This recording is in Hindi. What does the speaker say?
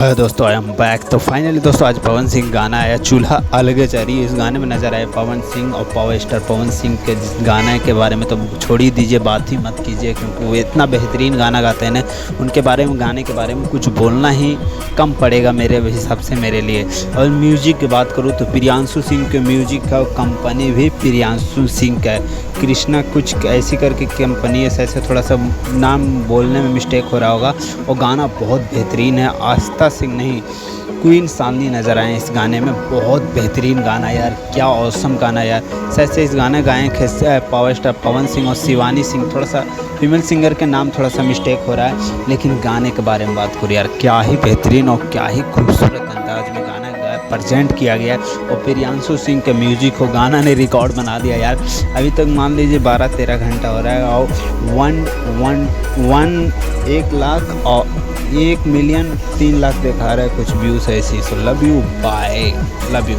दोस्तों आई एम बैक। तो फाइनली दोस्तों आज पवन सिंह गाना आया चूल्हा अलग चरी। इस गाने में नज़र आए पवन सिंह और पावर स्टार पवन सिंह के गाने के बारे में तो छोड़ ही दीजिए, बात ही मत कीजिए, क्योंकि वो इतना बेहतरीन गाना गाते हैं ना। उनके बारे में गाने के बारे में कुछ बोलना ही कम पड़ेगा मेरे हिसाब से मेरे लिए। और म्यूजिक की बात करूँ तो प्रियांशु सिंह के म्यूजिक का कंपनी भी प्रियांशु सिंह का है। कृष्णा कुछ ऐसी करके कंपनी है, ऐसे थोड़ा सा नाम बोलने में मिस्टेक हो रहा होगा। और गाना बहुत बेहतरीन है। आस्था सिंह नहीं, क्वीन सालनी नज़र आए इस गाने में। बहुत बेहतरीन गाना यार, क्या औसम गाना यार। सच इस गाना गाए पावर स्टार पवन सिंह और शिवानी सिंह। थोड़ा सा फीमेल सिंगर के नाम थोड़ा सा मिस्टेक हो रहा है, लेकिन गाने के बारे में बात करूँ यार, क्या ही बेहतरीन और क्या ही खूबसूरत अंदाज में गाना प्रेजेंट किया गया है। और प्रियांशु सिंह के म्यूजिक को गाना ने रिकॉर्ड बना दिया यार। अभी तक मान लीजिए 12-13 घंटा हो रहा है और 1 लाख और 1 मिलियन 3 लाख दिखा रहा है कुछ व्यूज़ ऐसी। So love you, bye, love you.